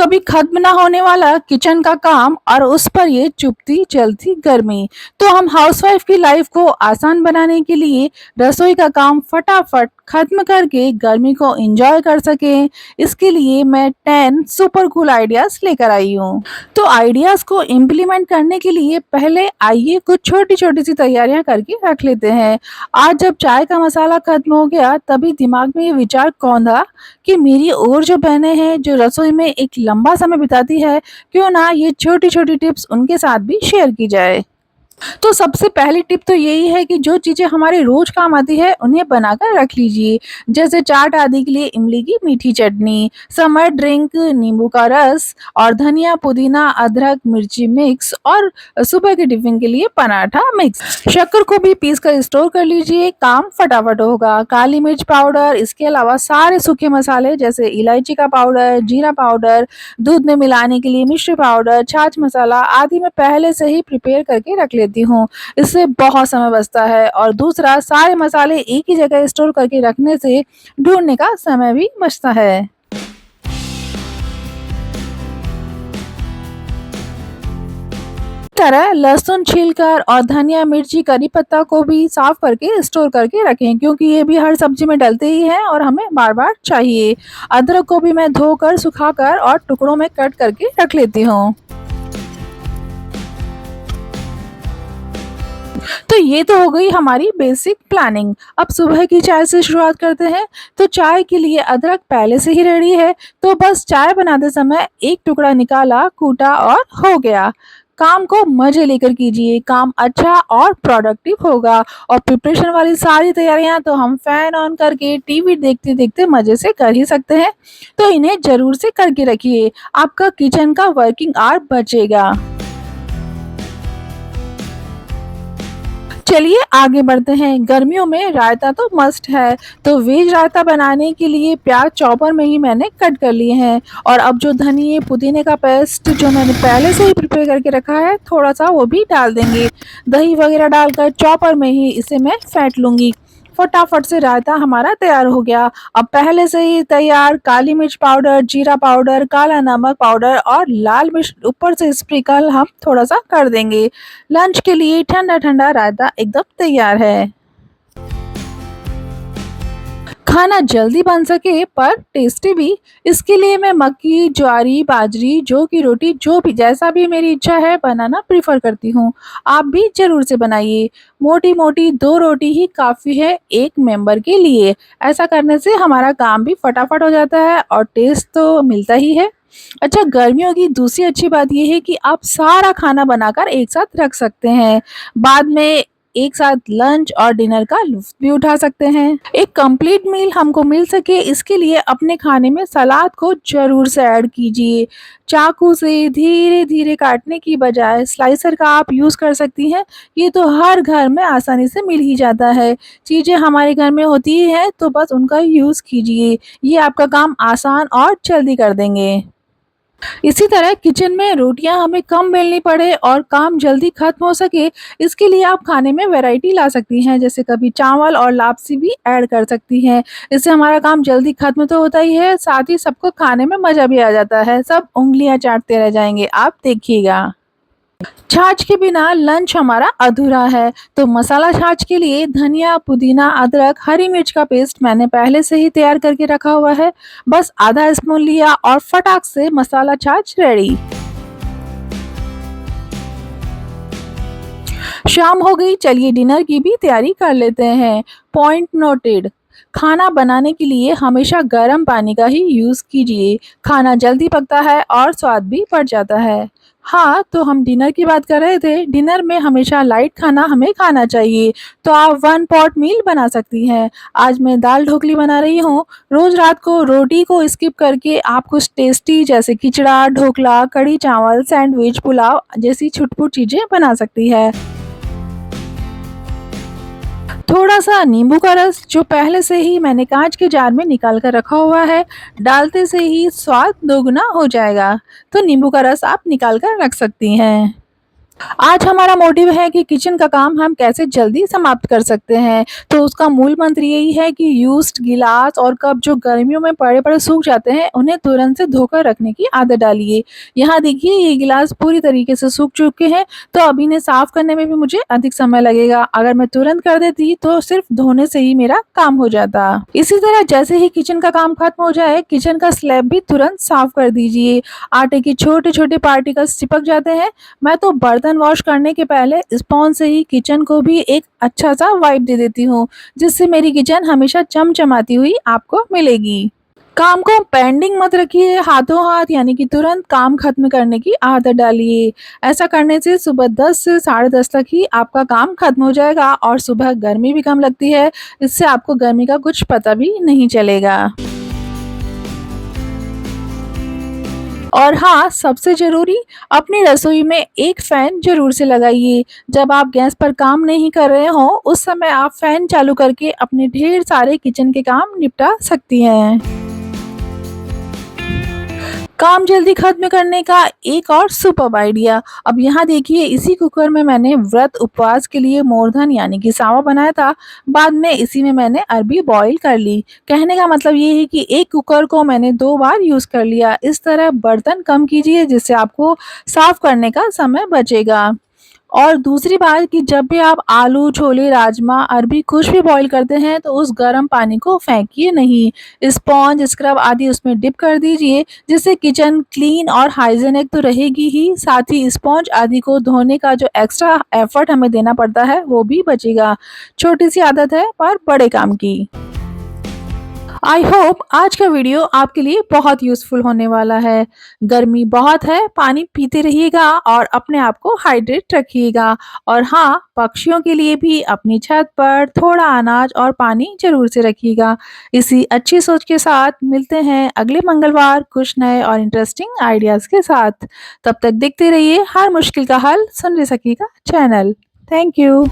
कभी खत्म ना होने वाला किचन का काम और उस पर ये चुभती जलती गर्मी। तो हम हाउसवाइफ की लाइफ को आसान बनाने के लिए रसोई का काम फटाफट खत्म करके गर्मी को एंजॉय कर सकें, इसके लिए मैं 10 सुपर कूल आइडियाज लेकर आई हूँ। तो आइडियाज को इम्प्लीमेंट करने के लिए पहले आइए कुछ छोटी छोटी सी तैयारियां करके रख लेते हैं। आज जब चाय का मसाला खत्म हो गया, तभी दिमाग में ये विचार कौन था कि मेरी और जो बहनें हैं जो रसोई में एक लंबा समय बिताती है, क्यों ना ये छोटी-छोटी टिप्स उनके साथ भी शेयर की जाए। तो सबसे पहली टिप तो यही है कि जो चीज़ें हमारे रोज काम आती है उन्हें बनाकर रख लीजिए। जैसे चाट आदि के लिए इमली की मीठी चटनी, समर ड्रिंक नींबू का रस और धनिया, पुदीना, अदरक, मिर्ची मिक्स और सुबह के टिफिन के लिए पराठा मिक्स। शक्कर को भी पीस कर स्टोर कर लीजिए, काम फटाफट होगा। काली मिर्च पाउडर, इसके अलावा सारे सूखे मसाले जैसे इलायची का पाउडर, जीरा पाउडर, दूध में मिलाने के लिए मिश्री पाउडर, छाछ मसाला आदि मैं पहले से ही प्रिपेयर करके रख लेती हूँ। इससे बहुत समय बचता है और दूसरा, सारे मसाले एक ही जगह स्टोर करके रखने से ढूँढने का समय भी बचता है। तरह लहसुन छीलकर और धनिया, मिर्ची, करी पत्ता को भी साफ करके स्टोर करके रखें, क्योंकि ये भी हर सब्जी में डलते ही हैं और हमें बार-बार चाहिए। अदरक को भी मैं धोकर, सुखाकर और टुकड़ों में कट करके रख लेती हूँ। तो ये तो हो गई हमारी बेसिक प्लानिंग। अब सुबह की चाय से शुरुआत करते हैं। तो चाय के लिए अदरक पहले से ही रेडी है, तो बस चाय बनाते समय एक टुकड़ा निकाला, कूटा और हो गया। काम को मजे लेकर कीजिए, काम अच्छा और प्रोडक्टिव होगा। और प्रिपरेशन वाली सारी तैयारियां तो हम फैन ऑन करके टीवी देखते देखते मजे से कर ही सकते हैं। तो इन्हें जरूर से करके रखिए, आपका किचन का वर्किंग आवर बचेगा। चलिए आगे बढ़ते हैं। गर्मियों में रायता तो मस्ट है, तो वेज रायता बनाने के लिए प्याज चॉपर में ही मैंने कट कर लिए हैं। और अब जो धनिए पुदीने का पेस्ट जो मैंने पहले से ही प्रिपेयर करके रखा है, थोड़ा सा वो भी डाल देंगे। दही वगैरह डालकर चॉपर में ही इसे मैं फेंट लूंगी। फटाफट से रायता हमारा तैयार हो गया। अब पहले से ही तैयार काली मिर्च पाउडर, जीरा पाउडर, काला नमक पाउडर और लाल मिर्च ऊपर से स्प्रिंकल हम थोड़ा सा कर देंगे। लंच के लिए ठंडा ठंडा रायता एकदम तैयार है। खाना जल्दी बन सके पर टेस्टी भी, इसके लिए मैं मक्की, ज्वारी, बाजरी, जौ की रोटी जो भी जैसा भी मेरी इच्छा है बनाना प्रीफर करती हूँ। आप भी ज़रूर से बनाइए। मोटी-मोटी 2 रोटी ही काफ़ी है एक मेंबर के लिए। ऐसा करने से हमारा काम भी फटाफट हो जाता है और टेस्ट तो मिलता ही है। अच्छा, गर्मियों की दूसरी अच्छी बात ये है कि आप सारा खाना बनाकर एक साथ रख सकते हैं। बाद में एक साथ लंच और डिनर का लुत्फ़ भी उठा सकते हैं। एक कंप्लीट मील हमको मिल सके, इसके लिए अपने खाने में सलाद को ज़रूर से ऐड कीजिए। चाकू से धीरे-धीरे काटने की बजाय स्लाइसर का आप यूज़ कर सकती हैं। ये तो हर घर में आसानी से मिल ही जाता है। चीज़ें हमारे घर में होती ही हैं, तो बस उनका यूज़ कीजिए। ये आपका काम आसान और जल्दी कर देंगे। इसी तरह किचन में रोटियां हमें कम बेलनी पड़े और काम जल्दी खत्म हो सके, इसके लिए आप खाने में वैरायटी ला सकती हैं। जैसे कभी चावल और लापसी भी ऐड कर सकती हैं। इससे हमारा काम जल्दी खत्म तो होता ही है, साथ ही सबको खाने में मज़ा भी आ जाता है। सब उँगलियां चाटते रह जाएंगे, आप देखिएगा। छाछ के बिना लंच हमारा अधूरा है, तो मसाला छाछ के लिए धनिया, पुदीना, अदरक, हरी मिर्च का पेस्ट मैंने पहले से ही तैयार करके रखा हुआ है। बस आधा स्पून लिया और फटाक से मसाला छाछ रेडी। शाम हो गई, चलिए डिनर की भी तैयारी कर लेते हैं। Point noted. खाना बनाने के लिए हमेशा गर्म पानी का ही यूज़ कीजिए। खाना जल्दी पकता है और स्वाद भी बढ़ जाता है। हाँ, तो हम डिनर की बात कर रहे थे। डिनर में हमेशा लाइट खाना हमें खाना चाहिए, तो आप वन पॉट मील बना सकती हैं। आज मैं दाल ढोकली बना रही हूँ। रोज़ रात को रोटी को स्किप करके आप कुछ टेस्टी जैसे खिचड़ा, ढोकला, कढ़ी चावल, सैंडविच, पुलाव जैसी छुटपुट चीज़ें बना सकती है। थोड़ा-सा नींबू का रस जो पहले से ही मैंने काँच के जार में निकाल कर रखा हुआ है, डालते से ही स्वाद दोगुना हो जाएगा। तो नींबू का रस आप निकाल कर रख सकती हैं। आज हमारा मोटिव है कि किचन का काम हम कैसे जल्दी समाप्त कर सकते हैं। तो उसका मूल मंत्र यही है कि यूज्ड गिलास और कप जो गर्मियों में पड़े-पड़े सूख जाते हैं, उन्हें तुरंत से धोकर रखने की आदत डालिए। यहाँ देखिए ये गिलास पूरी तरीके से सूख चुके हैं, तो अब इन्हें साफ करने में भी मुझे अधिक समय लगेगा। अगर मैं तुरंत कर देती तो सिर्फ धोने से ही मेरा काम हो जाता। इसी तरह जैसे ही किचन का काम खत्म हो जाए, किचन का स्लैब भी तुरंत साफ कर दीजिए। आटे के छोटे-छोटे पार्टिकल्स चिपक जाते हैं। मैं तो बर्तन वॉश करने के पहले स्पॉन्ज से ही किचन को भी एक अच्छा सा वाइप दे देती हूँ, जिससे मेरी किचन हमेशा चमचमाती हुई आपको मिलेगी। काम को पेंडिंग मत रखिए, हाथों हाथ यानी कि तुरंत काम खत्म करने की आदत डालिए। ऐसा करने से सुबह 10 से साढ़े 10 तक ही आपका काम खत्म हो जाएगा और सुबह गर्मी भी कम लगती है। इससे आपको गर्मी का कुछ पता भी नहीं चलेगा। और हाँ, सबसे ज़रूरी अपनी रसोई में एक फ़ैन ज़रूर से लगाइए। जब आप गैस पर काम नहीं कर रहे हों, उस समय आप फ़ैन चालू करके अपने ढेर सारे किचन के काम निपटा सकती हैं। काम जल्दी खत्म करने का एक और सुपर्ब आइडिया। अब यहाँ देखिए इसी कुकर में मैंने व्रत उपवास के लिए मोरधन यानी कि सांवा बनाया था। बाद में इसी में मैंने अरबी बॉईल कर ली। कहने का मतलब ये है कि एक कुकर को मैंने 2 बार यूज़ कर लिया। इस तरह बर्तन कम कीजिए जिससे आपको साफ करने का समय बचेगा। और दूसरी बात कि जब भी आप आलू, छोले, राजमा, अरबी कुछ भी बॉयल करते हैं तो उस गर्म पानी को फेंकिए नहीं। स्पॉन्ज, स्क्रब आदि उसमें डिप कर दीजिए, जिससे किचन क्लीन और हाइजीनिक तो रहेगी ही, साथ ही स्पॉन्ज आदि को धोने का जो एक्स्ट्रा एफर्ट हमें देना पड़ता है वो भी बचेगा। छोटी-सी आदत है पर बड़े काम की। आई होप आज का वीडियो आपके लिए बहुत यूज़फुल होने वाला है। गर्मी बहुत है, पानी पीते रहिएगा और अपने आप को हाइड्रेट रखिएगा। और हाँ, पक्षियों के लिए भी अपनी छत पर थोड़ा अनाज और पानी ज़रूर से रखिएगा। इसी अच्छी सोच के साथ मिलते हैं अगले मंगलवार कुछ नए और इंटरेस्टिंग आइडियाज़ के साथ। तब तक देखते रहिए हर मुश्किल का हल सुन ले सकेगा चैनल। Thank you.